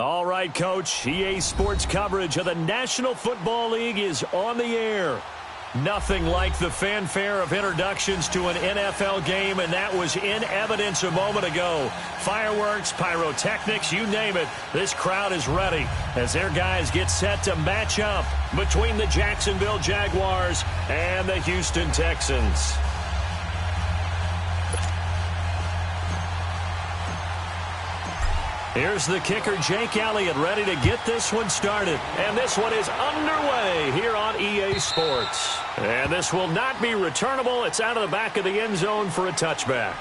All right, Coach. EA Sports coverage of the National Football League is on the air. Nothing like the fanfare of introductions to an NFL game, and that was in evidence a moment ago. Fireworks, pyrotechnics, you name it. This crowd is ready as their guys get set to match up between the Jacksonville Jaguars and the Houston Texans. Here's the kicker, Jake Elliott, ready to get this one started. And this one is underway here on EA Sports. And this will not be returnable. It's out of the back of the end zone for a touchback.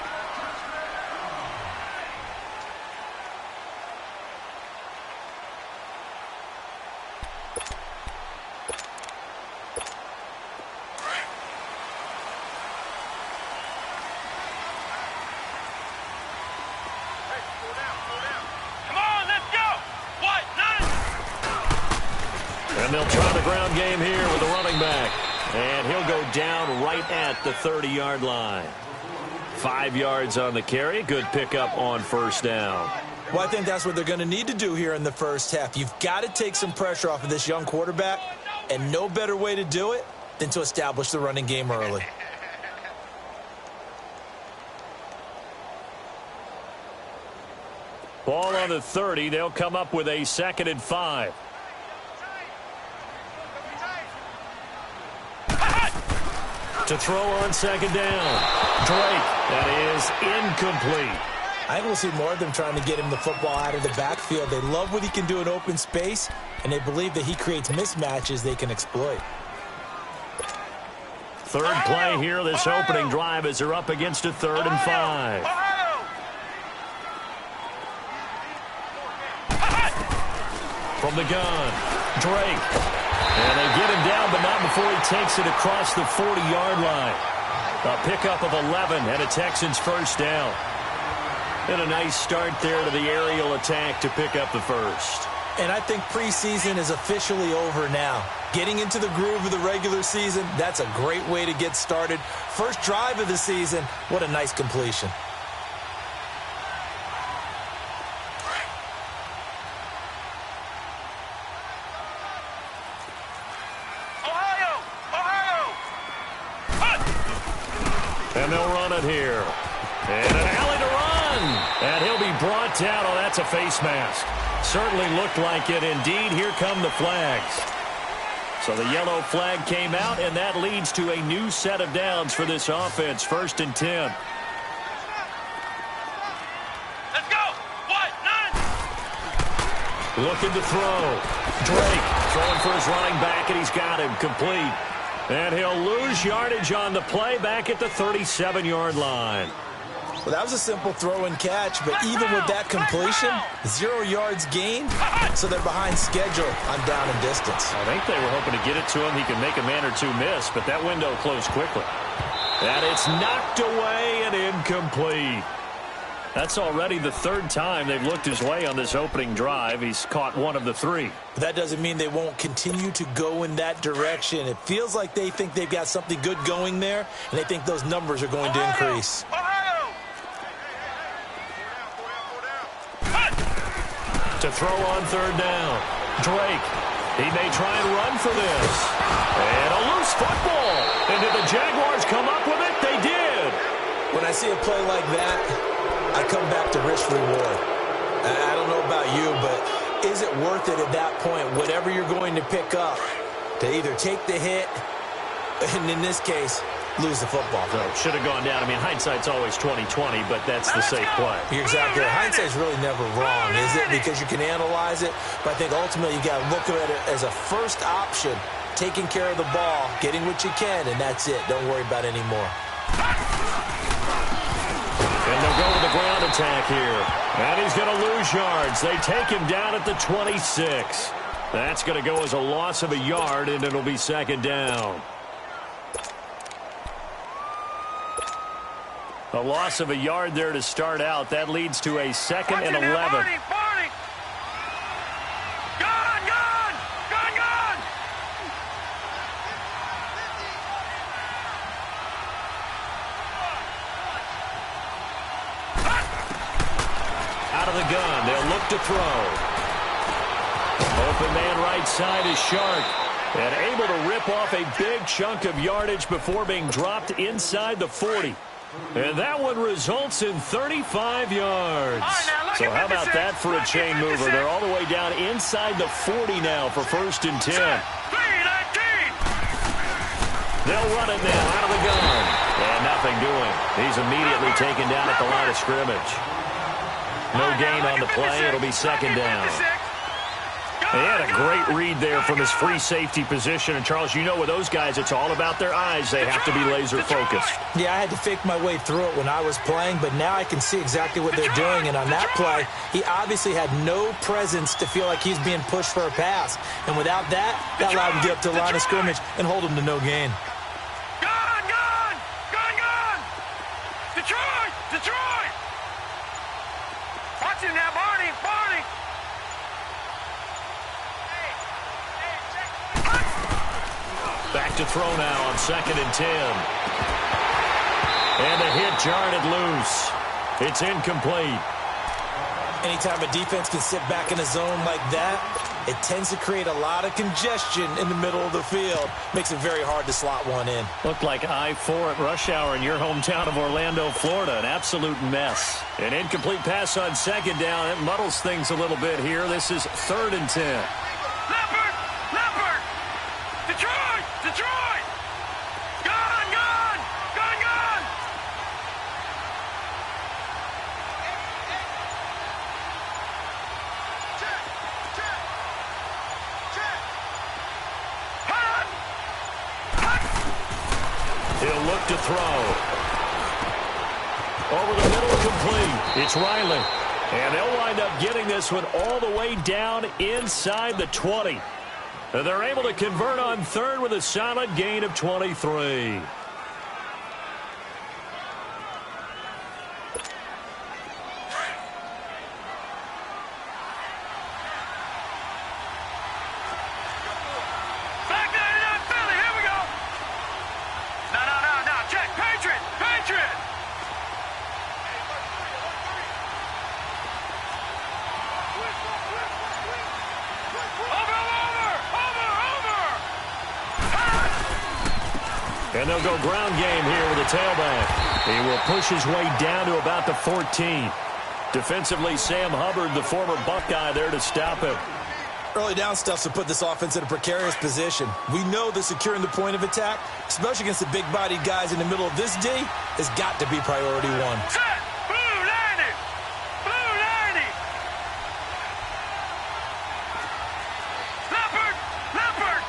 And they'll try the ground game here with the running back. And he'll go down right at the 30-yard line. 5 yards on the carry. Good pickup on first down. Well, I think that's what they're going to need to do here in the first half. You've got to take some pressure off of this young quarterback, and no better way to do it than to establish the running game early. Ball on the 30. They'll come up with a 2nd and 5. To throw on 2nd down. Drake. That is incomplete. I think we'll see more of them trying to get him the football out of the backfield. They love what he can do in open space, and they believe that he creates mismatches they can exploit. Third play here, this opening drive, as they're up against a 3rd and 5. From the gun, Drake. And they get him down, but not before he takes it across the 40-yard line. A pickup of 11 and a Texans first down. And a nice start there to the aerial attack to pick up the first. And I think preseason is officially over now. Getting into the groove of the regular season, that's a great way to get started. First drive of the season, what a nice completion. And they'll run it here. And an alley to run. And he'll be brought down. Oh, that's a face mask. Certainly looked like it. Indeed, here come the flags. So the yellow flag came out, and that leads to a new set of downs for this offense. 1st and 10. Let's go. 1, 9. Looking to throw. Drake throwing for his running back, and he's got him complete. And he'll lose yardage on the play back at the 37-yard line. Well, that was a simple throw and catch, but even with that completion, 0 yards gained, so they're behind schedule on down and distance. I think they were hoping to get it to him. He could make a man or two miss, but that window closed quickly. And it's knocked away and incomplete. That's already the 3rd time they've looked his way on this opening drive. He's caught 1 of the 3. But that doesn't mean they won't continue to go in that direction. It feels like they think they've got something good going there, and they think those numbers are going to increase. To throw on 3rd down. Drake. He may try and run for this. And a loose football. And did the Jaguars come up with it? They did. When I see a play like that, I come back to risk reward. I don't know about you, but is it worth it at that point, whatever you're going to pick up, to either take the hit, and in this case, lose the football? So should have gone down. I mean, hindsight's always 20/20, but that's the safe play. You're exactly right. Hindsight's really never wrong, is it? Because you can analyze it, but I think ultimately you got to look at it as a first option, taking care of the ball, getting what you can, and that's it. Don't worry about any more. And they'll go with the ground attack here. And he's going to lose yards. They take him down at the 26. That's going to go as a loss of a yard, and it'll be 2nd down. A loss of a yard there to start out. That leads to a 2nd and 11. Out of the gun, they'll look to throw. Open man right side is Shark. And able to rip off a big chunk of yardage before being dropped inside the 40. And that one results in 35 yards. So how about that for a chain mover? They're all the way down inside the 40 now for 1st and 10. They'll run it now out of the gun. And nothing doing. He's immediately taken down at the line of scrimmage. No gain on the play. It'll be 2nd down. He had a great read there from his free safety position. And, Charles, you know with those guys, it's all about their eyes. They have to be laser-focused. Yeah, I had to fake my way through it when I was playing, but now I can see exactly what they're doing. And on that play, he obviously had no presence to feel like he's being pushed for a pass. And without that, that allowed him to get up to the line of scrimmage and hold him to no gain. Detroit! Watch him now, Barney! to throw now on 2nd and 10. And the hit jarred it loose. It's incomplete. Anytime a defense can sit back in a zone like that, it tends to create a lot of congestion in the middle of the field. Makes it very hard to slot one in. Looked like I-4 at rush hour in your hometown of Orlando, Florida. An absolute mess. An incomplete pass on 2nd down. It muddles things a little bit here. This is 3rd and 10. Leopard! Leopard! Detroit! Detroit! Gone! Gone! Gone! Gone! Check! Check! Check! Hot! Hot! He'll look to throw. Over the middle, complete. It's Riley. And they'll wind up getting this one all the way down inside the 20. And they're able to convert on 3rd with a solid gain of 23. Back 99 Philly, here we go! No, check! Patriot! Patriot! And they'll go ground game here with a tailback. He will push his way down to about the 14. Defensively, Sam Hubbard, the former Buckeye, there to stop him. Early down stuff to put this offense in a precarious position. We know that securing the point of attack, especially against the big-bodied guys in the middle of this D, has got to be priority one. Set! Blue 90! Blue 90! Leopard! Leopard!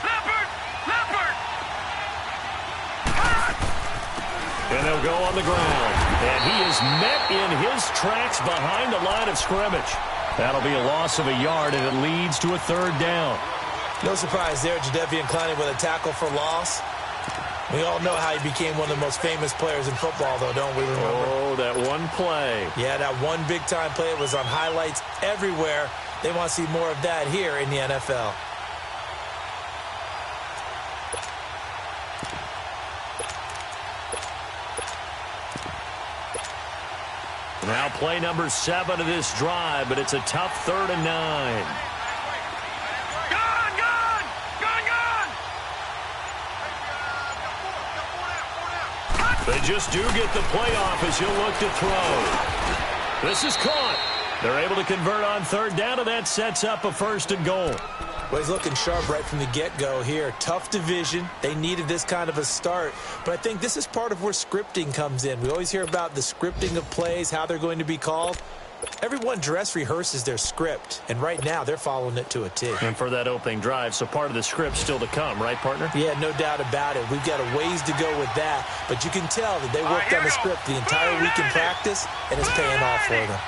Leopard! Leopard! Hot! And they'll go on the ground. And he is met in his tracks behind the line of scrimmage. That'll be a loss of a yard, and it leads to a 3rd down. No surprise there, Jadeveon Clowney with a tackle for loss. We all know how he became one of the most famous players in football, though, don't we remember? Oh, that one play. Yeah, that one big-time play was on highlights everywhere. They want to see more of that here in the NFL. Now play number 7 of this drive, but it's a tough 3rd and 9. Gone! Gone! Gone! Gone! They just do get the playoff as he'll look to throw. This is caught. They're able to convert on 3rd down, and that sets up a 1st and goal. Well, he's looking sharp right from the get-go here. Tough division. They needed this kind of a start. But I think this is part of where scripting comes in. We always hear about the scripting of plays, how they're going to be called. Everyone dress rehearses their script, and right now they're following it to a T. And for that opening drive, so part of the script still to come, right, partner? Yeah, no doubt about it. We've got a ways to go with that, but you can tell that they worked on the script the entire week in practice, and it's paying off for them.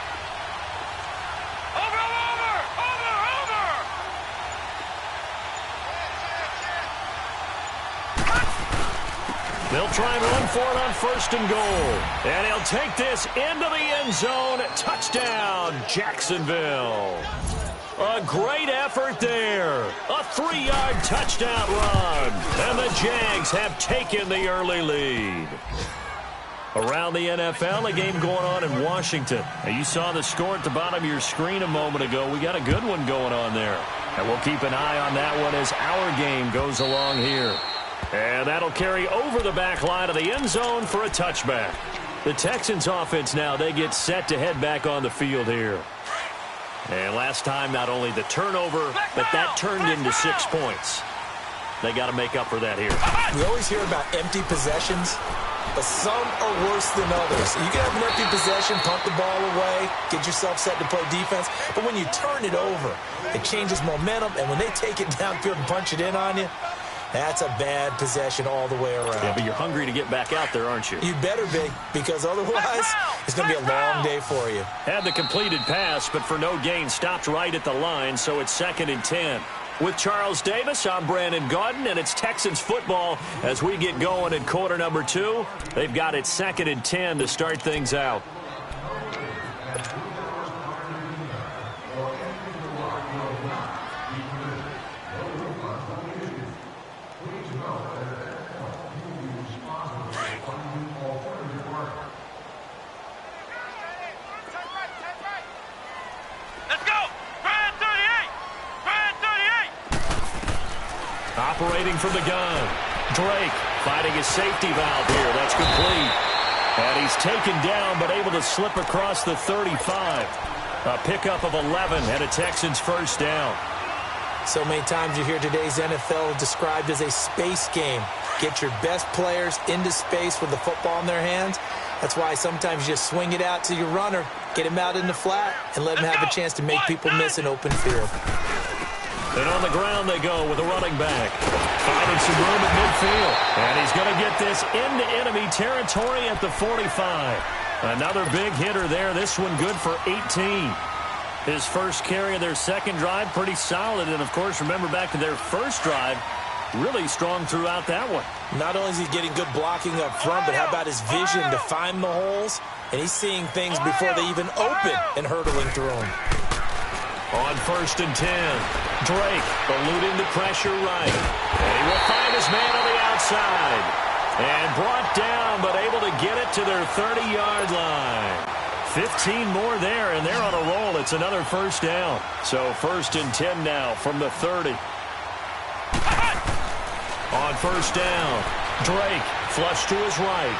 They'll try and run for it on 1st and goal. And he'll take this into the end zone. Touchdown, Jacksonville. A great effort there. A 3-yard touchdown run. And the Jags have taken the early lead. Around the NFL, a game going on in Washington. Now, you saw the score at the bottom of your screen a moment ago. We got a good one going on there. And we'll keep an eye on that one as our game goes along here. And that'll carry over the back line of the end zone for a touchback. The Texans offense now, they get set to head back on the field here. And last time, not only the turnover, but that turned into 6 points. They got to make up for that here. We always hear about empty possessions, but some are worse than others. You can have an empty possession, pump the ball away, get yourself set to play defense, but when you turn it over, it changes momentum, and when they take it downfield and punch it in on you, that's a bad possession all the way around. Yeah, but you're hungry to get back out there, aren't you? You better be, because otherwise it's going to be a long day for you. Had the completed pass, but for no gain, stopped right at the line, so it's 2nd and 10. With Charles Davis, I'm Brandon Gaudin, and it's Texans football as we get going in quarter number 2. They've got it 2nd and 10 to start things out. operating from the gun. Drake finding his safety valve here. That's complete. And he's taken down but able to slip across the 35. A pickup of 11 and a Texans first down. So many times you hear today's NFL described as a space game. Get your best players into space with the football in their hands. That's why sometimes you just swing it out to your runner, get him out in the flat, and let him have a chance to make people miss an open field. And on the ground they go with a running back. Finding some room at midfield. And he's going to get this into enemy territory at the 45. Another big hitter there. This one good for 18. His first carry of their second drive, pretty solid. And, of course, remember back to their first drive, really strong throughout that one. Not only is he getting good blocking up front, but how about his vision to find the holes? And he's seeing things before they even open and hurtling through them. On 1st and 10, Drake eluding the pressure right. And he will find his man on the outside. And brought down, but able to get it to their 30-yard line. 15 more there, and they're on a roll. It's another first down. So 1st and 10 now from the 30. On 1st down, Drake flush to his right.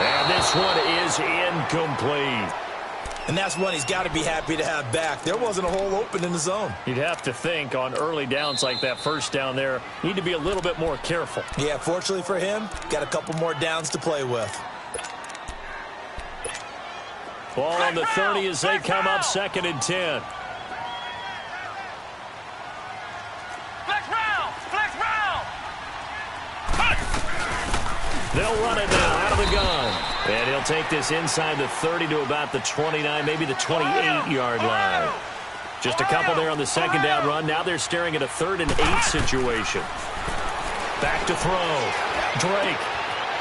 And this one is incomplete. And that's one he's got to be happy to have back. There wasn't a hole open in the zone. You'd have to think on early downs like that first down there, need to be a little bit more careful. Yeah, fortunately for him, got a couple more downs to play with. Ball on the 30 as they come up 2nd and 10. They'll run it now out of the gun. And he'll take this inside the 30 to about the 29, maybe the 28-yard line. Just a couple there on the second down run. Now they're staring at a 3rd and 8 situation. Back to throw. Drake.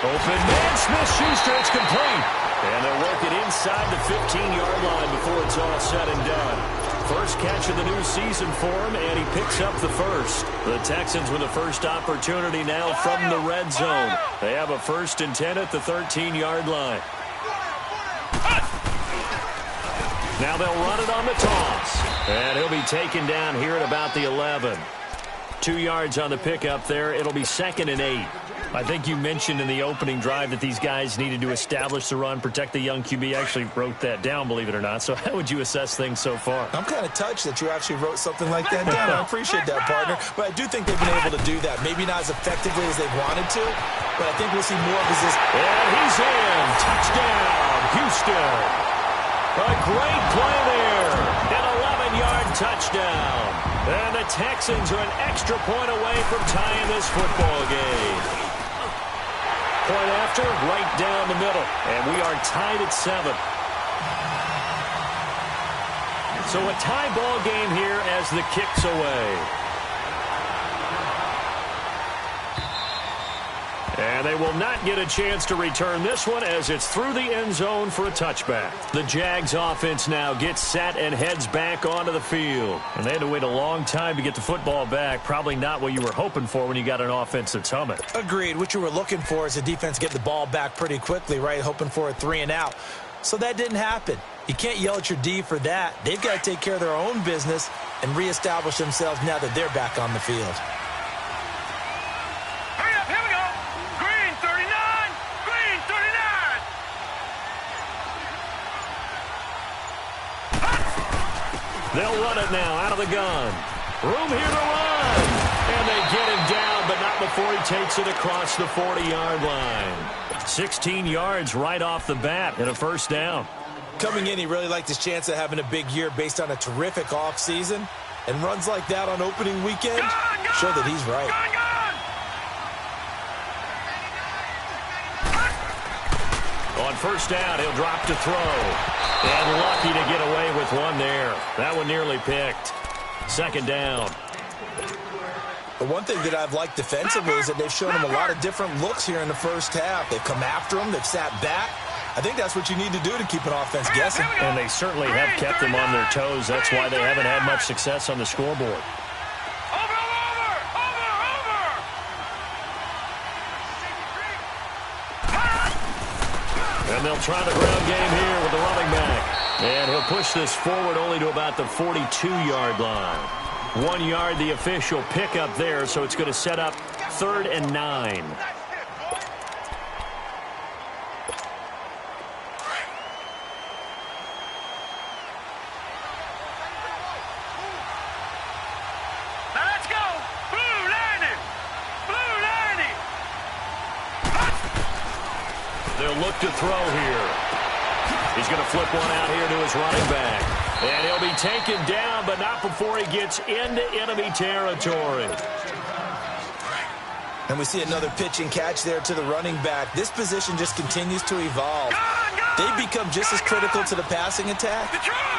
Open man. Smith-Schuster. It's complete. And they'll work it inside the 15-yard line before it's all said and done. First catch of the new season for him, and he picks up the first. The Texans with the first opportunity now from the red zone. They have a 1st and 10 at the 13-yard line. Now they'll run it on the toss. And he'll be taken down here at about the 11. 2 yards on the pickup there. It'll be 2nd and 8. I think you mentioned in the opening drive that these guys needed to establish the run, protect the young QB. Actually wrote that down, believe it or not. So how would you assess things so far? I'm kind of touched that you actually wrote something like that down. I appreciate that, partner. But I do think they've been able to do that. Maybe not as effectively as they wanted to, but I think we'll see more of this. And he's in. Touchdown, Houston. A great play there. An 11-yard touchdown. And the Texans are an extra point away from tying this football game. Point after, right down the middle. And we are tied at 7. So a tie ball game here as the kick's away. And they will not get a chance to return this one as it's through the end zone for a touchback. The Jags offense now gets set and heads back onto the field. And they had to wait a long time to get the football back. Probably not what you were hoping for when you got an offense that's humming. Agreed. What you were looking for is the defense get the ball back pretty quickly, right? Hoping for a 3 and out. So that didn't happen. You can't yell at your D for that. They've got to take care of their own business and reestablish themselves now that they're back on the field. They'll run it now out of the gun. Room here to run. And they get him down, but not before he takes it across the 40-yard line. 16 yards right off the bat and a first down. Coming in, he really liked his chance of having a big year based on a terrific offseason. And runs like that on opening weekend show that he's right. On first down, he'll drop to throw. And lucky to get away with one there. That one nearly picked. Second down. The one thing that I've liked defensively is that they've shown him a lot of different looks here in the first half. They've come after him. They've sat back. I think that's what you need to do to keep an offense guessing. And they certainly have kept them on their toes. That's why they haven't had much success on the scoreboard. And they'll try the ground game here with the running back. And he'll push this forward only to about the 42-yard line. 1 yard, the official pickup there, so it's going to set up 3rd and 9. They'll look to throw here. He's going to flip one out here to his running back. And he'll be taken down, but not before he gets into enemy territory. And we see another pitch and catch there to the running back. This position just continues to evolve. They become just as critical to the passing attack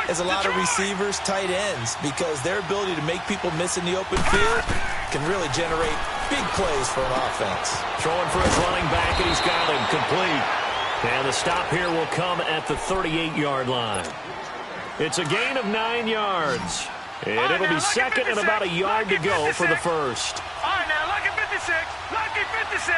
as a lot of receivers, tight ends, because their ability to make people miss in the open field can really generate big plays for an offense. Throwing for his running back, and he's got him complete. And the stop here will come at the 38-yard line. It's a gain of 9 yards. And it'll be second and about a yard to go for the first. All right, now, lucky 56. Lucky 56.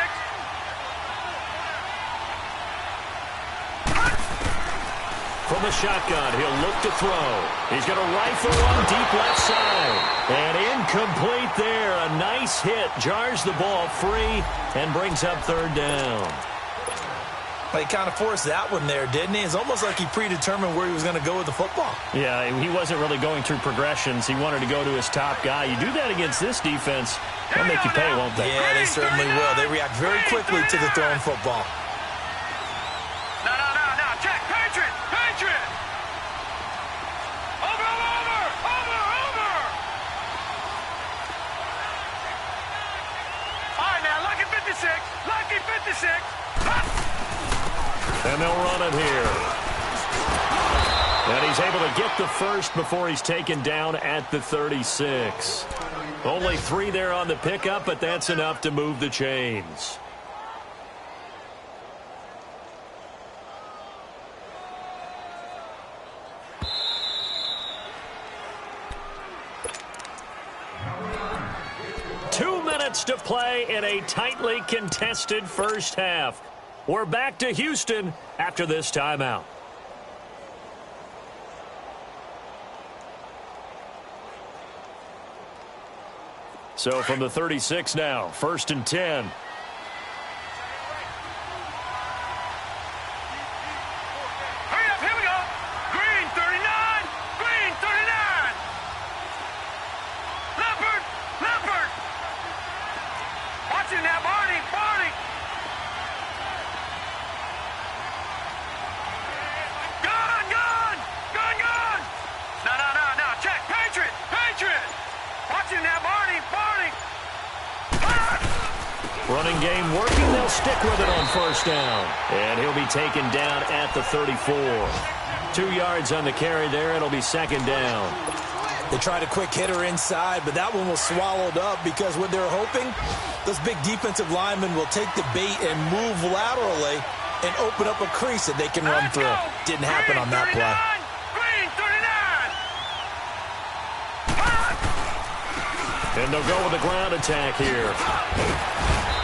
From the shotgun, he'll look to throw. He's going to rifle one deep left side. And incomplete there. A nice hit. Jars the ball free and brings up 3rd down. He kind of forced that one there, didn't he? It's almost like he predetermined where he was going to go with the football. Yeah, he wasn't really going through progressions. He wanted to go to his top guy. You do that against this defense, they'll make you pay, won't they? Yeah, they certainly will. They react very quickly to the thrown football. No. Check. Patriot. Over. All right, now, lucky 56. Lucky 56. And they'll run it here. And he's able to get the first before he's taken down at the 36. Only 3 there on the pickup, but that's enough to move the chains. To play in a tightly contested first half. We're back to Houston after this timeout. So from the 36 now, 1st and 10. Hurry up, here we go. Green 39. Green 39. Leopard. Watching now, Barney. Gun. No. Check. Patriot. Watching now, Barney. Running game working. They'll stick with it on 1st down. And he'll be taken down at the 34. 2 yards on the carry there. It'll be 2nd down. They tried a quick hitter inside, but that one was swallowed up because what they're hoping, those big defensive linemen will take the bait and move laterally and open up a crease that they can run through. Didn't happen on that play. Green 39. And they'll go with the ground attack here.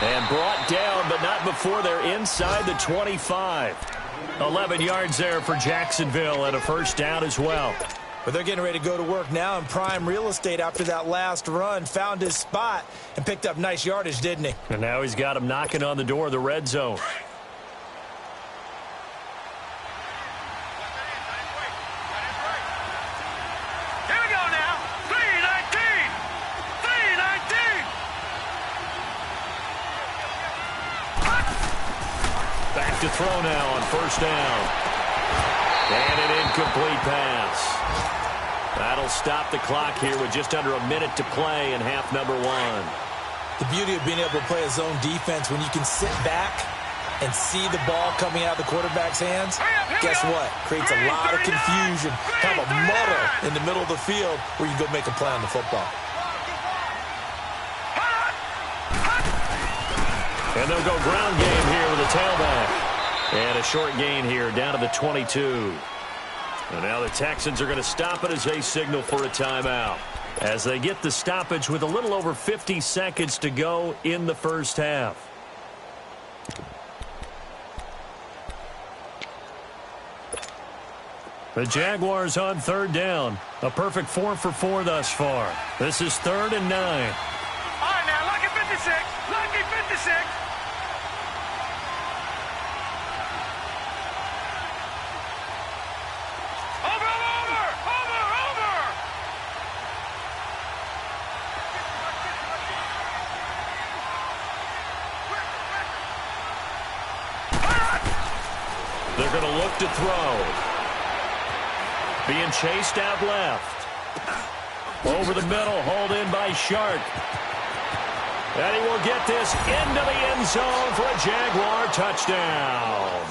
And brought down, but not before they're inside the 25. 11 yards there for Jacksonville and a 1st down as well. But they're getting ready to go to work now in prime real estate after that last run. Found his spot and picked up nice yardage, didn't he? And now he's got him knocking on the door of the red zone. Here we go now. 319. Back to throw now on 1st down. And an incomplete pass. That'll stop the clock here with just under a minute to play in half number 1. The beauty of being able to play a zone defense when you can sit back and see the ball coming out of the quarterback's hands, guess what? Creates a lot of confusion, kind of a muddle in the middle of the field where you go make a play on the football. And they'll go ground game here with a tailback. And a short gain here down to the 22. And now the Texans are going to stop it as they signal for a timeout. As they get the stoppage with a little over 50 seconds to go in the first half. The Jaguars on third down. A perfect 4 for 4 thus far. This is 3rd and 9. All right, now, lucky 56. Lucky 56. They're going to look to throw. Being chased out left. Over the middle, hauled in by Shark. And he will get this into the end zone for a Jaguar touchdown.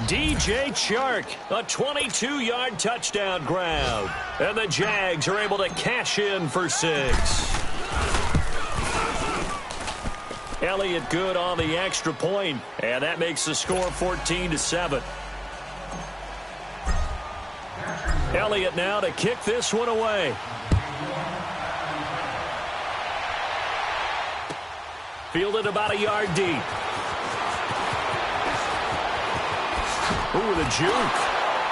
DJ Chark, a 22-yard touchdown grab. And the Jags are able to cash in for 6. Elliott good on the extra point, and that makes the score 14-7. Elliott now to kick this one away. Fielded about a yard deep. Ooh, the juke.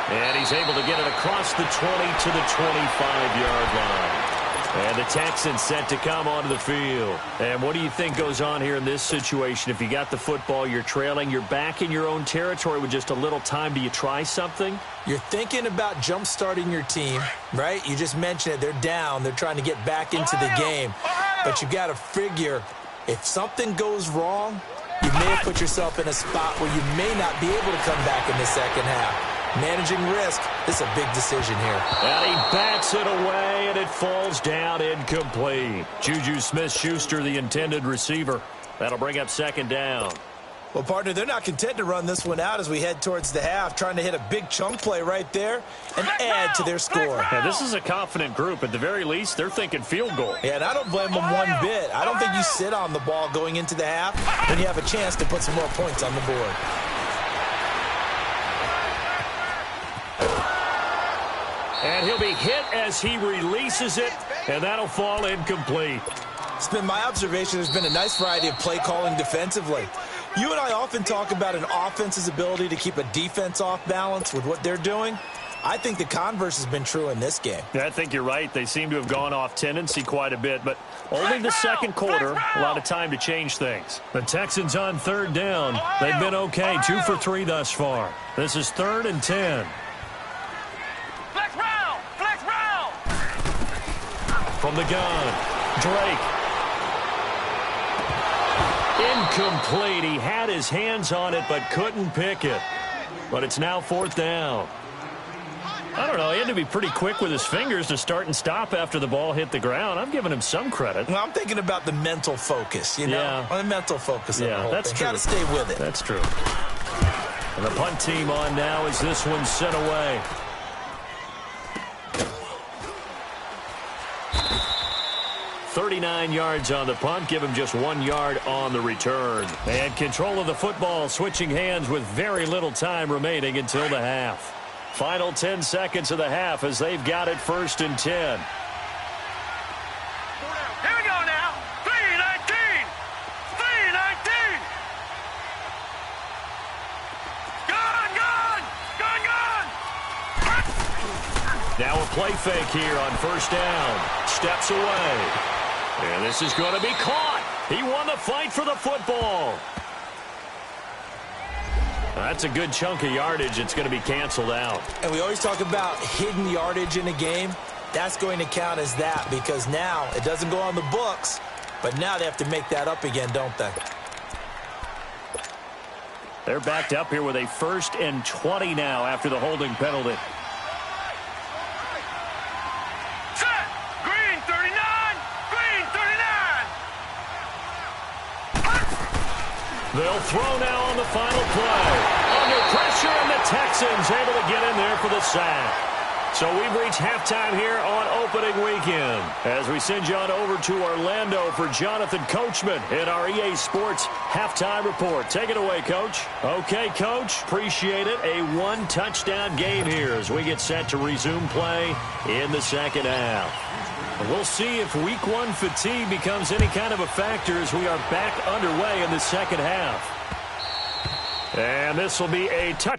And he's able to get it across the 20 to the 25-yard line. And the Texans set to come onto the field. And what do you think goes on here in this situation? If you got the football, you're trailing, you're back in your own territory with just a little time. Do you try something? You're thinking about jump-starting your team, right? You just mentioned it. They're down. They're trying to get back into the game. But you got to figure, if something goes wrong, you may have put yourself in a spot where you may not be able to come back in the second half. Managing risk, this is a big decision here. And he bats it away, and it falls down incomplete. Juju Smith-Schuster, the intended receiver. That'll bring up 2nd down. Well, partner, they're not content to run this one out as we head towards the half, trying to hit a big chunk play right there and add to their score. Yeah, this is a confident group. At the very least, they're thinking field goal. Yeah, and I don't blame them one bit. I don't think you sit on the ball going into the half, then you have a chance to put some more points on the board. And he'll be hit as he releases it, and that'll fall incomplete. It's been my observation there's been a nice variety of play calling defensively. You and I often talk about an offense's ability to keep a defense off balance with what they're doing. I think the converse has been true in this game. Yeah, I think you're right. They seem to have gone off tendency quite a bit, but only the second quarter, a lot of time to change things. The Texans on 3rd down. They've been okay, 2 for 3 thus far. This is 3rd and 10. From the gun, Drake. Incomplete. He had his hands on it but couldn't pick it. But it's now 4th down. I don't know. He had to be pretty quick with his fingers to start and stop after the ball hit the ground. I'm giving him some credit. Well, I'm thinking about the mental focus, you know? Yeah. On the mental focus of the whole that's thing. true. Got to stay with it. That's true. And the punt team on now as this one's sent away. .39 yards on the punt. Give him just 1 yard on the return. And control of the football switching hands with very little time remaining until the half. Final 10 seconds of the half as they've got it 1st and 10. Here we go now. 3-19. 3-19. Gun. Now a play fake here on 1st down. Steps away. And this is going to be caught. He won the fight for the football. That's a good chunk of yardage. It's going to be canceled out. And we always talk about hidden yardage in a game. That's going to count as that because now it doesn't go on the books, but now they have to make that up again, don't they? They're backed up here with a 1st and 20 now after the holding penalty. They'll throw now on the final play. Under pressure, and the Texans able to get in there for the sack. So we've reached halftime here on opening weekend as we send you on over to Orlando for Jonathan Coachman in our EA Sports halftime report. Take it away, Coach. Okay, Coach, appreciate it. A 1-touchdown game here as we get set to resume play in the second half. We'll see if week 1 fatigue becomes any kind of a factor as we are back underway in the second half. And this will be a touchdown.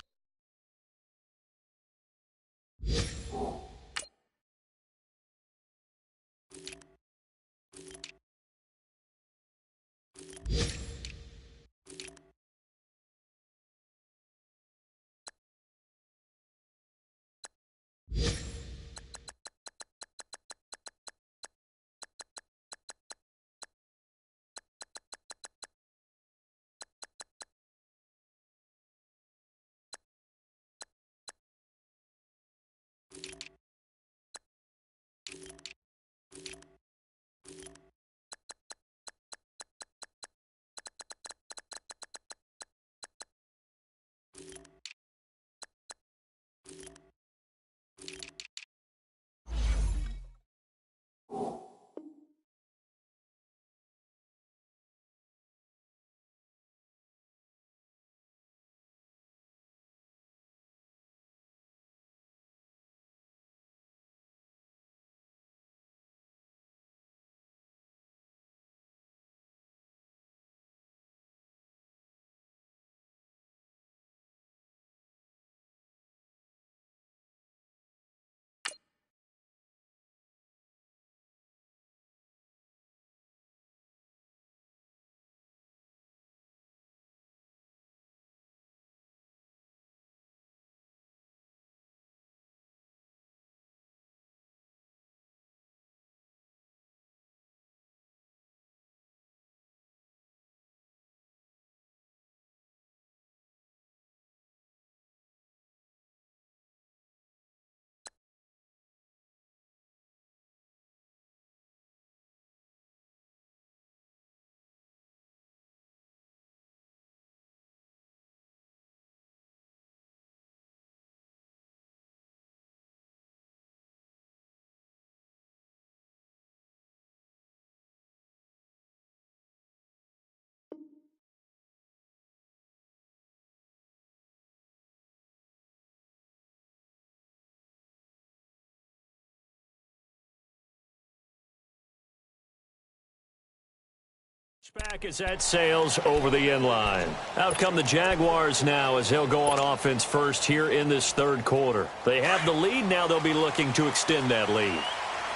Back as that sails over the end line. Out come the Jaguars now as they'll go on offense first here in this third quarter. They have the lead. Now they'll be looking to extend that lead.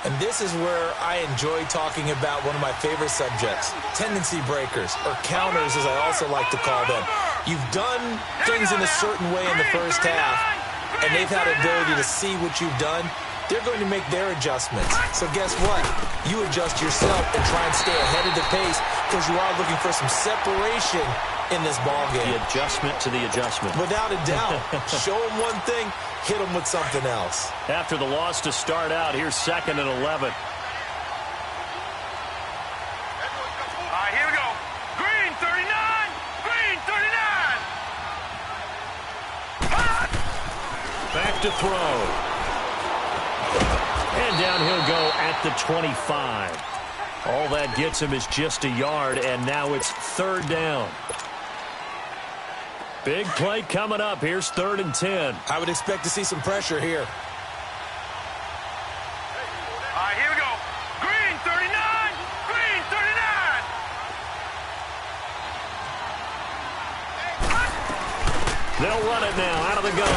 And this is where I enjoy talking about one of my favorite subjects, tendency breakers, or counters as I also like to call them. You've done things in a certain way in the first half, and they've had the ability to see what you've done. They're going to make their adjustments. So guess what? You adjust yourself and try and stay ahead of the pace because you are looking for some separation in this ballgame. The adjustment to the adjustment. Without a doubt. Show them one thing, hit them with something else. After the loss to start out, here's 2nd and 11. All right, here we go. Green 39. Green 39. Back to throw. And down he'll go at the 25. All that gets him is just a yard, and now it's 3rd down. Big play coming up. Here's 3rd and 10. I would expect to see some pressure here. All right, here we go. Green 39. Green 39. They'll run it now out of the gun.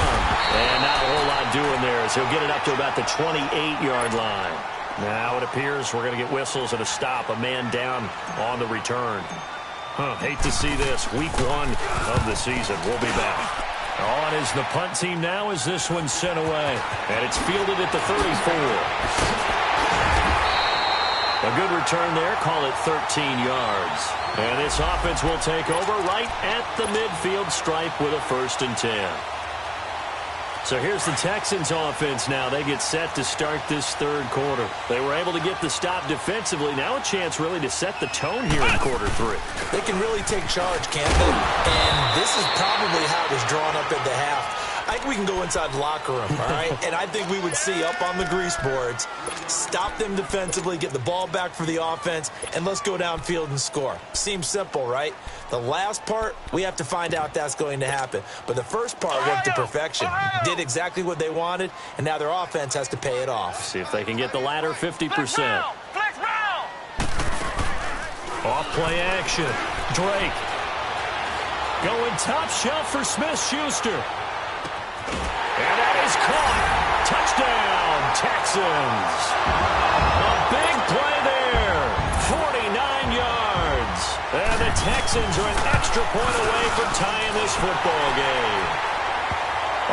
And not a whole lot doing there as he'll get it up to about the 28-yard line. Now it appears we're going to get whistles and a stop. A man down on the return. Hate to see this. Week 1 of the season. We'll be back. On is the punt team now as this one's sent away. And it's fielded at the 34. A good return there. Call it 13 yards. And this offense will take over right at the midfield stripe with a 1st and 10. So here's the Texans offense now. They get set to start this third quarter. They were able to get the stop defensively. Now a chance really to set the tone here in quarter 3. They can really take charge, can't they? And this is probably how it was drawn up at the half. I think we can go inside the locker room, all right? And I think we would see up on the grease boards, stop them defensively, get the ball back for the offense, and let's go downfield and score. Seems simple, right? The last part, we have to find out that's going to happen. But the first part worked to perfection. Did exactly what they wanted, and now their offense has to pay it off. See if they can get the latter 50%. Flex Brown. Off play action. Drake. Going top shelf for Smith-Schuster. And that is caught. Texans. A big play there. 49 yards. And the Texans are an extra point away from tying this football game.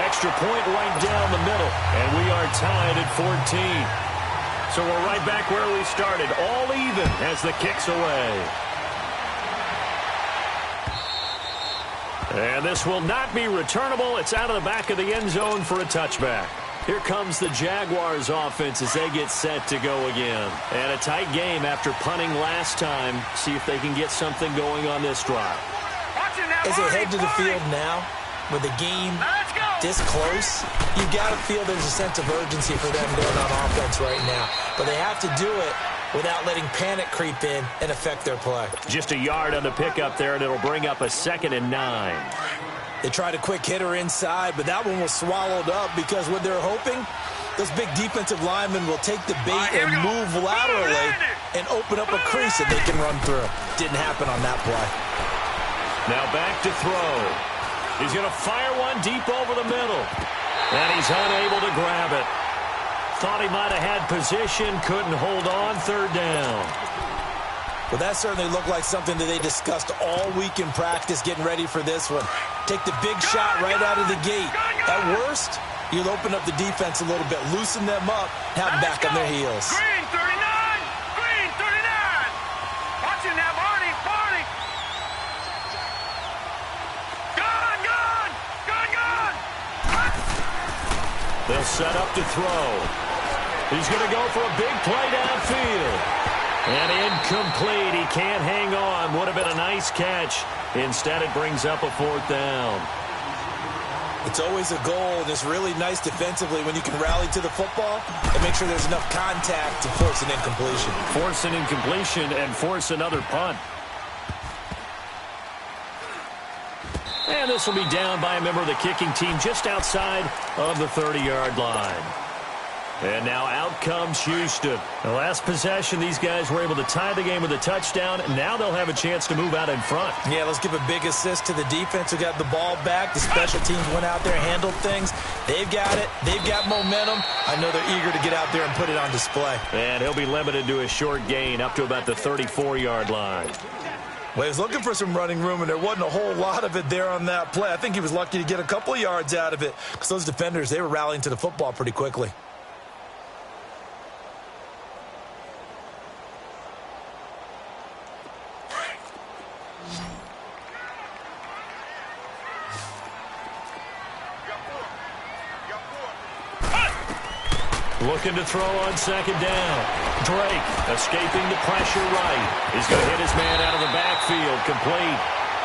Extra point right down the middle. And we are tied at 14. So we're right back where we started. All even as the kick's away. And this will not be returnable. It's out of the back of the end zone for a touchback. Here comes the Jaguars offense as they get set to go again. And a tight game after punting last time. See if they can get something going on this drive. As they head to the field now, with the game this close, you've got to feel there's a sense of urgency for them going on offense right now. But they have to do it without letting panic creep in and affect their play. Just a yard on the pickup there, and it'll bring up a 2nd and 9. They tried a quick hitter inside, but that one was swallowed up because what they're hoping, those big defensive linemen will take the bait and move laterally and open up a crease that they can run through. Didn't happen on that play. Now back to throw. He's going to fire one deep over the middle. And he's unable to grab it. Thought he might have had position, couldn't hold on, 3rd down. Well, that certainly looked like something that they discussed all week in practice getting ready for this one. Take the big shot right out of the gate. At worst, you'll open up the defense a little bit, loosen them up, have them back on their heels. Green 39! Green 39! Watching that, Barney! Barney! Gun! Gun! Gun! Gun! They'll set up to throw. He's going to go for a big play downfield. And incomplete. He can't hang on. Would have been a nice catch. Instead, it brings up a 4th down. It's always a goal, and it's really nice defensively when you can rally to the football and make sure there's enough contact to force an incompletion. Force an incompletion and force another punt. And this will be down by a member of the kicking team just outside of the 30-yard line. And now out comes Houston. The last possession, these guys were able to tie the game with a touchdown. And now they'll have a chance to move out in front. Yeah, let's give a big assist to the defense who got the ball back. The special teams went out there, handled things. They've got it. They've got momentum. I know they're eager to get out there and put it on display. And he'll be limited to a short gain up to about the 34-yard line. Well, he was looking for some running room, and there wasn't a whole lot of it there on that play. I think he was lucky to get a couple of yards out of it because those defenders, they were rallying to the football pretty quickly. Looking to throw on 2nd down. Drake escaping the pressure right. He's going to hit his man out of the backfield, complete.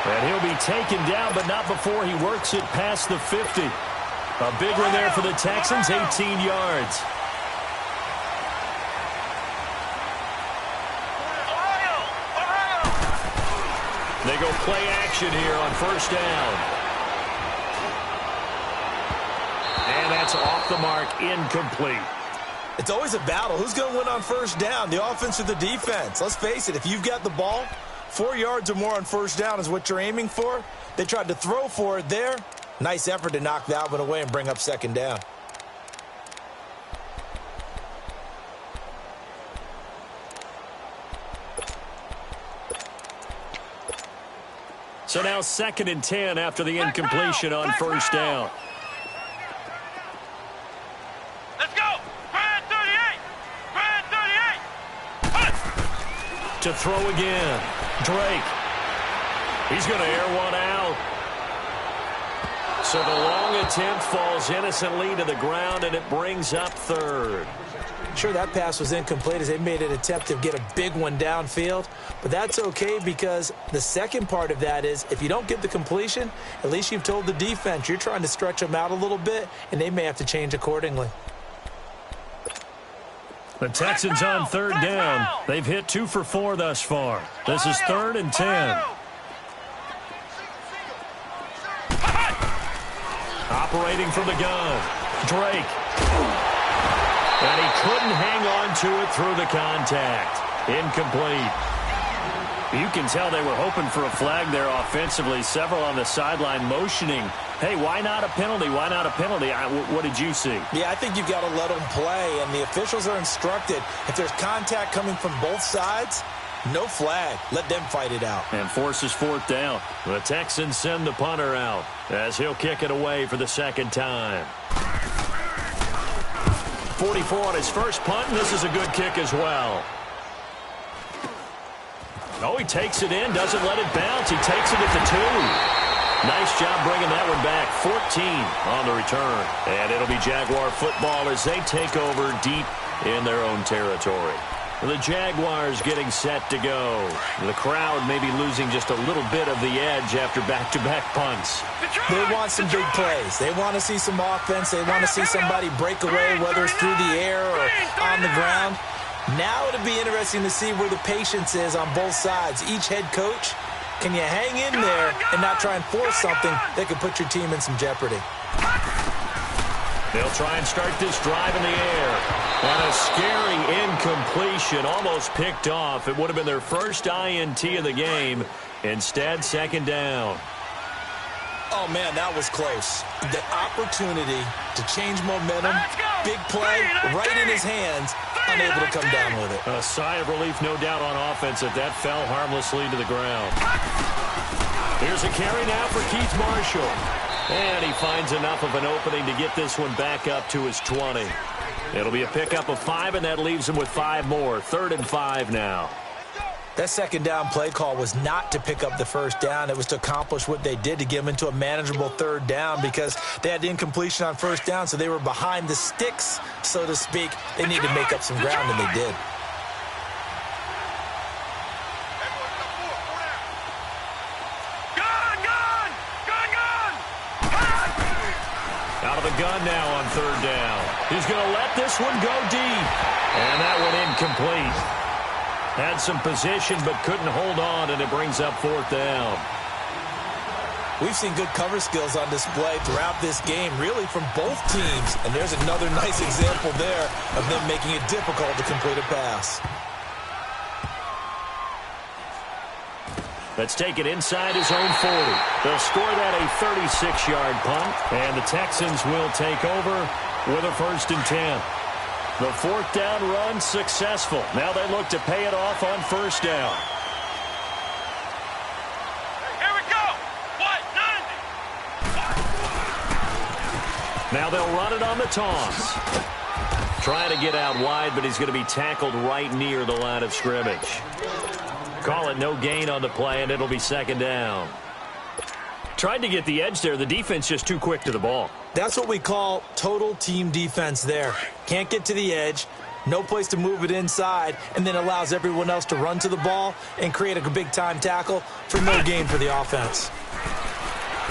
And he'll be taken down, but not before he works it past the 50. A big one there for the Texans, 18 yards. They go play action here on 1st down. And that's off the mark, incomplete. It's always a battle. Who's going to win on 1st down, the offense or the defense? Let's face it, if you've got the ball, 4 yards or more on 1st down is what you're aiming for. They tried to throw for it there. Nice effort to knock that one away and bring up 2nd down. So now 2nd and 10 after the incompletion on 1st down. To throw again. Drake. He's going to air one out. So the long attempt falls innocently to the ground, and it brings up 3rd. Sure, that pass was incomplete as they made an attempt to get a big one downfield. But that's okay because the second part of that is if you don't get the completion, at least you've told the defense you're trying to stretch them out a little bit, and they may have to change accordingly. The Texans on 3rd down. They've hit 2 for 4 thus far. This is 3rd and 10. Operating from the gun. Drake. And he couldn't hang on to it through the contact. Incomplete. You can tell they were hoping for a flag there offensively. Several on the sideline motioning, hey, why not a penalty? Why not a penalty? What did you see? Yeah, I think you've got to let them play, and the officials are instructed, if there's contact coming from both sides, no flag. Let them fight it out. And forces fourth down. The Texans send the punter out as he'll kick it away for the second time. 44 on his first punt, and this is a good kick as well. Oh, he takes it in, doesn't let it bounce. He takes it at the 2. Nice job bringing that one back. 14 on the return. And it'll be Jaguar football as they take over deep in their own territory. The Jaguars getting set to go. The crowd maybe losing just a little bit of the edge after back-to-back punts. They want some big plays. They want to see some offense. They want to see somebody break away, whether it's through the air or on the ground. Now it'll be interesting to see where the patience is on both sides. Each head coach, can you hang in there and not try and force something that could put your team in some jeopardy? They'll try and start this drive in the air. On a scary incompletion, almost picked off. It would have been their first INT of the game. Instead, second down. Oh, man, that was close. The opportunity to change momentum, big play, right in his hands, unable to come down with it. A sigh of relief, no doubt, on offense that fell harmlessly to the ground. Here's a carry now for Keith Marshall. And he finds enough of an opening to get this one back up to his 20. It'll be a pickup of 5, and that leaves him with 5 more. 3rd and 5 now. That second down play call was not to pick up the first down. It was to accomplish what they did, to get them into a manageable 3rd down, because they had incompletion on first down, so they were behind the sticks, so to speak. They needed to make up some ground, and they did. Out of the gun now on 3rd down. He's going to let this one go deep. And that one incomplete. Had some position but couldn't hold on, and it brings up 4th down. We've seen good cover skills on display throughout this game, really from both teams. And there's another nice example there of them making it difficult to complete a pass. Let's take it inside his own 40. They'll score that a 36-yard punt, and the Texans will take over with a 1st and 10. The 4th down run successful. Now they look to pay it off on 1st down. Here we go. What? 90. Now they'll run it on the toss. Trying to get out wide, but he's going to be tackled right near the line of scrimmage. Call it no gain on the play, and it'll be 2nd down. Tried to get the edge there. The defense just too quick to the ball. That's what we call total team defense there. Can't get to the edge, no place to move it inside, and then allows everyone else to run to the ball and create a big-time tackle for no gain for the offense.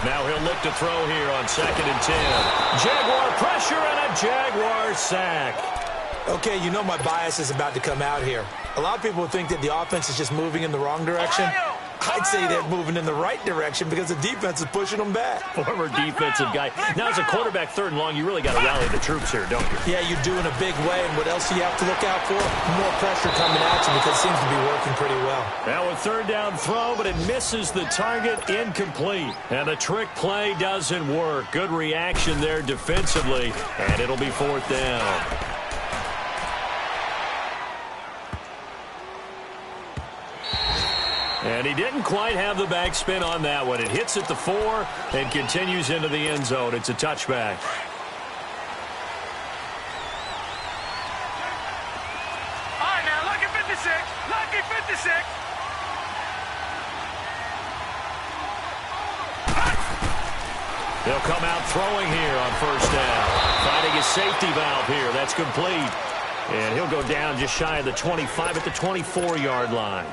Now he'll look to throw here on 2nd and 10. Jaguar pressure and a Jaguar sack. Okay, you know my bias is about to come out here. A lot of people think that the offense is just moving in the wrong direction. I'd say they're moving in the right direction because the defense is pushing them back. Former defensive guy. Now, as a quarterback 3rd and long, you really got to rally the troops here, don't you? Yeah, you do in a big way. And what else do you have to look out for? More pressure coming at you because it seems to be working pretty well. Now a 3rd down throw, but it misses the target, incomplete. And the trick play doesn't work. Good reaction there defensively, and it'll be 4th down. And he didn't quite have the backspin on that one. It hits at the 4 and continues into the end zone. It's a touchback. All right, now, lucky 56. Lucky 56. They'll come out throwing here on 1st down. Finding his safety valve here. That's complete. And he'll go down just shy of the 25 at the 24-yard line.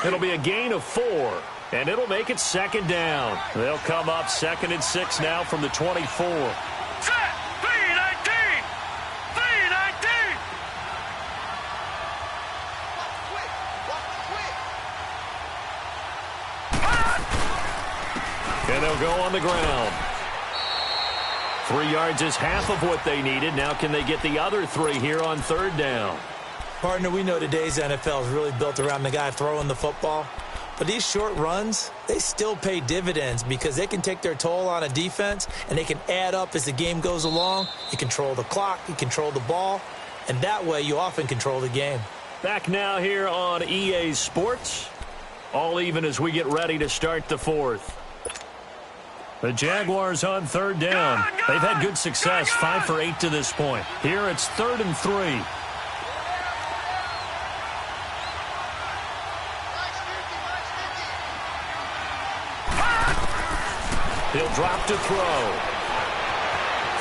It'll be a gain of 4, and it'll make it 2nd down. They'll come up 2nd and 6 now from the 24. Set. 319. 319. And they'll go on the ground. 3 yards is half of what they needed. Now can they get the other 3 here on 3rd down? Partner, we know today's NFL is really built around the guy throwing the football. But these short runs, they still pay dividends because they can take their toll on a defense and they can add up as the game goes along. You control the clock, you control the ball, and that way you often control the game. Back now here on EA Sports. All even as we get ready to start the fourth. The Jaguars on third down. They've had good success, 5 for 8 to this point. Here it's 3rd and 3. He'll drop to throw.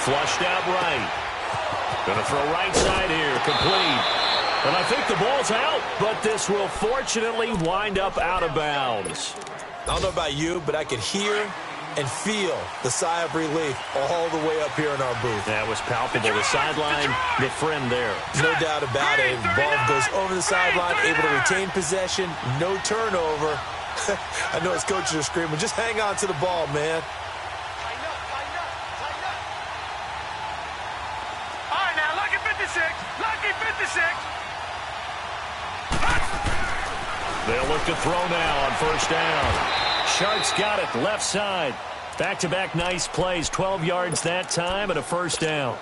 Flushed out right. Going to throw right side here. Complete. And I think the ball's out, but this will fortunately wind up out of bounds. I don't know about you, but I could hear and feel the sigh of relief all the way up here in our booth. That was palpable. The sideline, the friend there. No doubt about it. The ball goes over the sideline, able to retain possession, no turnover. I know his coaches are screaming, just hang on to the ball, man. They'll look to throw now on first down. Sharks got it, left side. Back-to-back nice plays, 12 yards that time and a first down.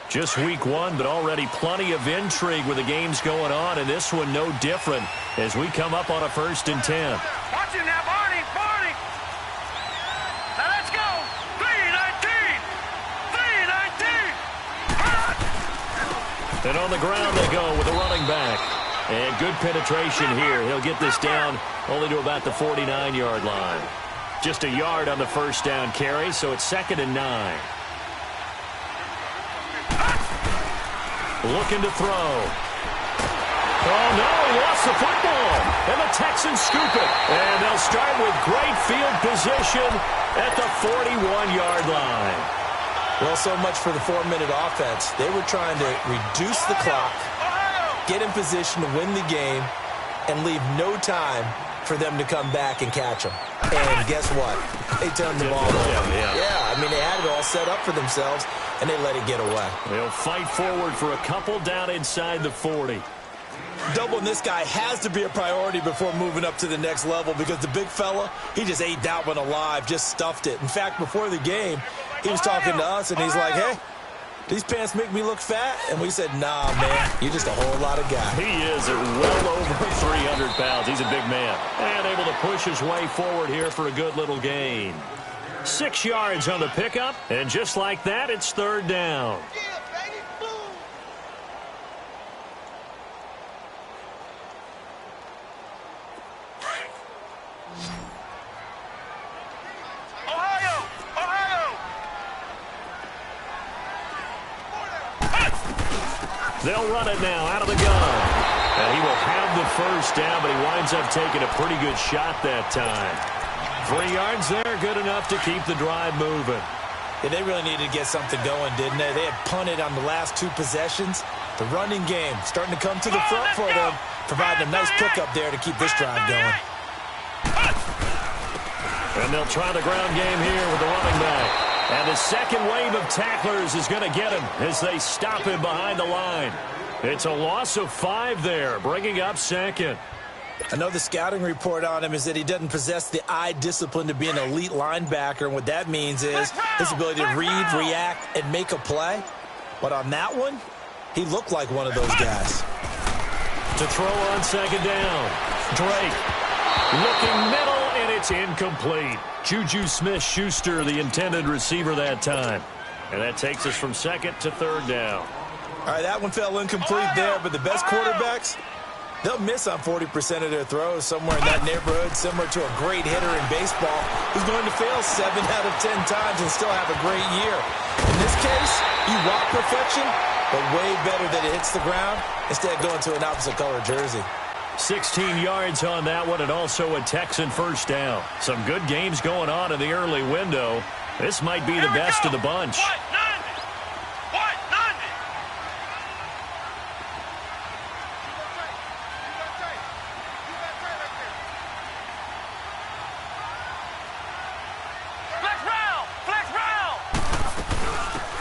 Just week one, but already plenty of intrigue with the games going on, and this one no different as we come up on a 1st and 10. Watch it now, Barney. Now let's go. 3-19. And on the ground they go with a running back. And good penetration here. He'll get this down only to about the 49-yard line. Just a yard on the first down carry, so it's 2nd and 9. Looking to throw. Oh, no, he lost the football. And the Texans scoop it. And they'll start with great field position at the 41-yard line. Well, so much for the 4-minute offense. They were trying to reduce the clock, get in position to win the game, and leave no time for them to come back and catch them. And guess what? They turned the ball over. Yeah, I mean, they had it all set up for themselves, and they let it get away. They'll fight forward for a couple down inside the 40. Doubling this guy has to be a priority before moving up to the next level because the big fella, he just ate that one alive, just stuffed it. In fact, before the game, he was talking to us, and he's like, hey, these pants make me look fat? And we said, nah, man, you're just a whole lot of guy. He is at well over 300 pounds. He's a big man. And able to push his way forward here for a good little gain. 6 yards on the pickup, and just like that, it's 3rd down. They'll run it now out of the gun. And he will have the first down, but he winds up taking a pretty good shot that time. 3 yards there, good enough to keep the drive moving. Yeah, they really needed to get something going, didn't they? They had punted on the last 2 possessions. The running game starting to come to the front for them, providing a nice pickup there to keep this drive going. And they'll try the ground game here with the running back. And the second wave of tacklers is going to get him as they stop him behind the line. It's a loss of 5 there, bringing up 2nd. I know the scouting report on him is that he doesn't possess the eye discipline to be an elite linebacker. And what that means is his ability to read, react, and make a play. But on that one, he looked like one of those guys. To throw on 2nd down. Drake looking middle, and it's incomplete. Juju Smith-Schuster, the intended receiver that time. And that takes us from 2nd to 3rd down. All right, that one fell incomplete there, but the best quarterbacks, they'll miss on 40% of their throws, somewhere in that neighborhood, similar to a great hitter in baseball who's going to fail 7 out of 10 times and still have a great year. In this case, you want perfection, but way better that it hits the ground instead of going to an opposite color jersey. 16 yards on that one, and also a Texan first down. Some good games going on in the early window. This might be the best of the bunch.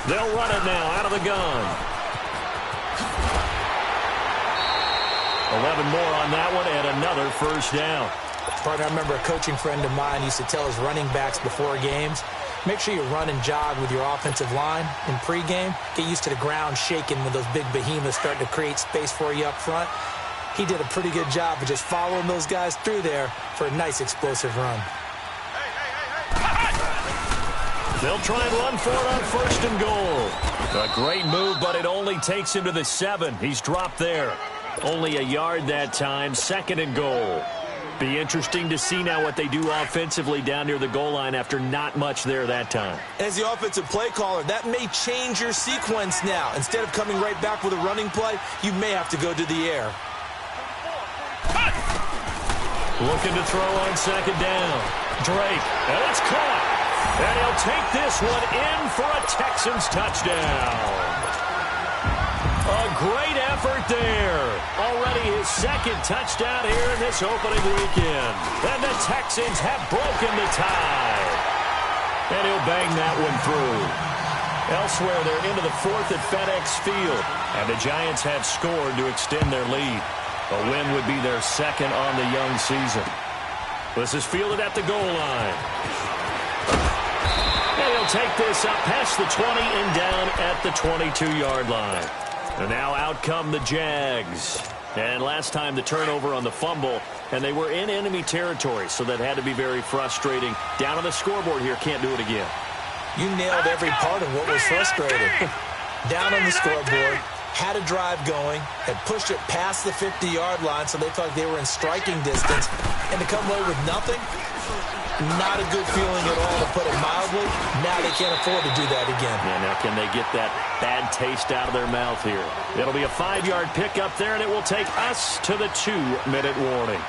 They'll run it now out of the gun. 11 more on that one, and another first down. Partner, I remember a coaching friend of mine used to tell his running backs before games, make sure you run and jog with your offensive line in pregame. Get used to the ground shaking when those big behemoths start to create space for you up front. He did a pretty good job of just following those guys through there for a nice explosive run. They'll try and run for it on 1st and goal. A great move, but it only takes him to the 7. He's dropped there. Only a yard that time, 2nd and goal. Be interesting to see now what they do offensively down near the goal line after not much there that time. As the offensive play caller, that may change your sequence now. Instead of coming right back with a running play, you may have to go to the air. Looking to throw on 2nd down. Drake, and it's caught. And he'll take this one in for a Texans touchdown. A great effort there. Already his 2nd touchdown here in this opening weekend. And the Texans have broken the tie. And he'll bang that one through. Elsewhere, they're into the 4th at FedEx Field. And the Giants have scored to extend their lead. A win would be their 2nd on the young season. This is fielded at the goal line. And he'll take this up past the 20 and down at the 22-yard line. And now out come the Jags. And last time the turnover on the fumble, and they were in enemy territory, so that had to be very frustrating. Down on the scoreboard here, can't do it again. You nailed every part of what was frustrating. Down on the scoreboard, had a drive going, had pushed it past the 50-yard line, so they thought they were in striking distance, and to come away with nothing, not a good feeling at all, to put it mildly. Now they can't afford to do that again. Yeah, now can they get that bad taste out of their mouth here? It'll be a 5-yard pickup there, and it will take us to the 2-minute warning.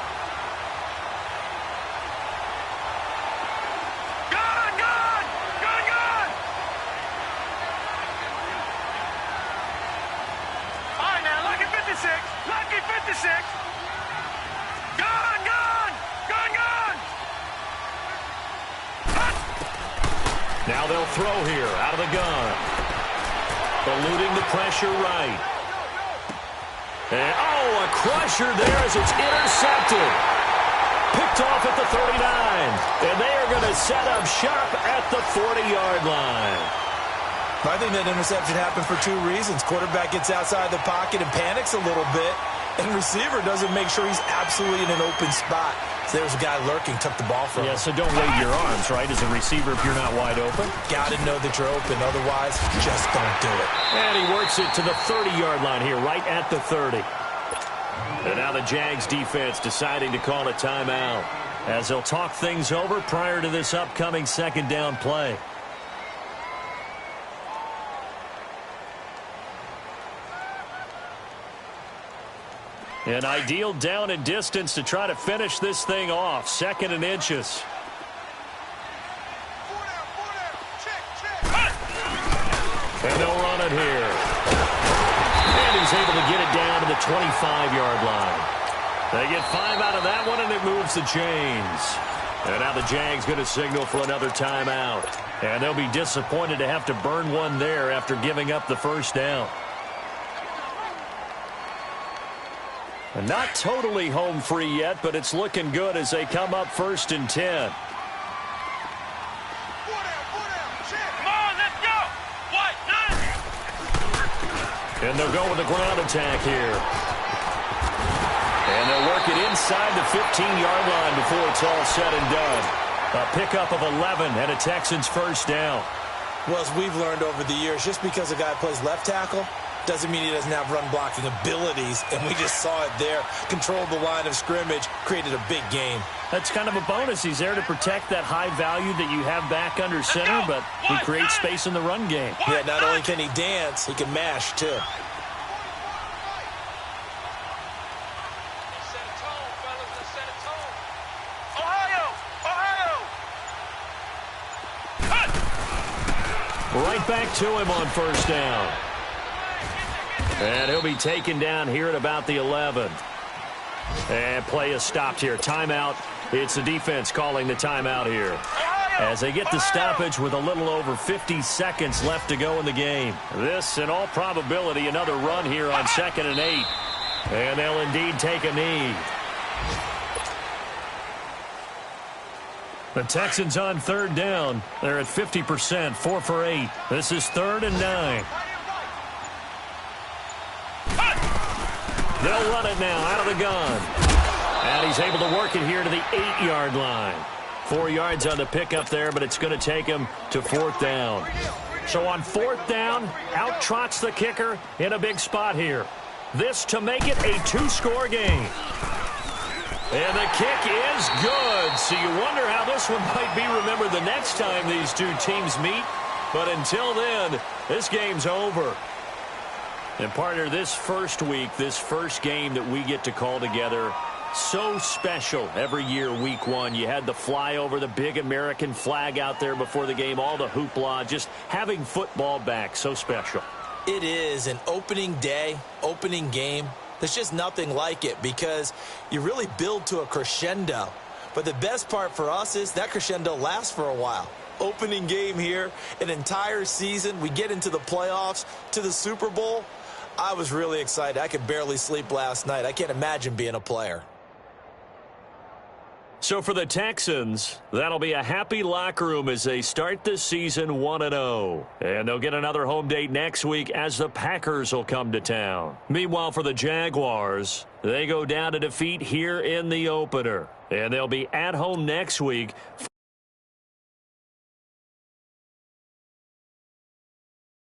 Now they'll throw here out of the gun. Eluding the pressure right. And, a crusher there as it's intercepted. Picked off at the 39. And they are going to set up shop at the 40-yard line. I think that interception happened for 2 reasons. Quarterback gets outside the pocket and panics a little bit. And receiver doesn't make sure he's absolutely in an open spot. So there's a guy lurking, took the ball from him. Yeah, so don't wave your arms, right, as a receiver if you're not wide open. Got to know that you're open. Otherwise, just don't do it. And he works it to the 30-yard line here, right at the 30. And now the Jags defense deciding to call a timeout as they'll talk things over prior to this upcoming 2nd down play. An ideal down and distance to try to finish this thing off. 2nd and inches. And they'll run it here. And he's able to get it down to the 25-yard line. They get 5 out of that one, and it moves the chains. And now the Jags going to signal for another timeout. And they'll be disappointed to have to burn one there after giving up the 1st down. And not totally home free yet, but it's looking good as they come up 1st and 10. Come on, let's go. What? And they'll go with the ground attack here. And they'll work it inside the 15-yard line before it's all said and done. A pickup of 11 and a Texans 1st down. Well, as we've learned over the years, just because a guy plays left tackle doesn't mean he doesn't have run-blocking abilities, and we just saw it there. Controlled the line of scrimmage, created a big game. That's kind of a bonus. He's there to protect that high value that you have back under center, but he creates space in the run game. Yeah, not only can he dance, he can mash, too. Right back to him on 1st down. And he'll be taken down here at about the 11. And play is stopped here. Timeout. It's the defense calling the timeout here. As they get the stoppage with a little over 50 seconds left to go in the game. This, in all probability, another run here on 2nd and 8. And they'll indeed take a knee. The Texans on third down. They're at 50%, 4 for 8. This is 3rd and 9. They'll run it now out of the gun. And he's able to work it here to the 8-yard line. 4 yards on the pickup there, but it's going to take him to 4th down. So on 4th down, out trots the kicker in a big spot here. This to make it a 2-score game. And the kick is good. So you wonder how this one might be remembered the next time these two teams meet. But until then, this game's over. And partner, this first week, this first game that we get to call together, so special every year, week 1. You had the flyover, the big American flag out there before the game, all the hoopla, just having football back, so special. It is an opening day, opening game. There's just nothing like it because you really build to a crescendo. But the best part for us is that crescendo lasts for a while. Opening game here, an entire season. We get into the playoffs, to the Super Bowl. I was really excited. I could barely sleep last night. I can't imagine being a player. So for the Texans, that'll be a happy locker room as they start this season 1-0. And they'll get another home date next week as the Packers will come to town. Meanwhile, for the Jaguars, they go down to defeat here in the opener. And they'll be at home next week.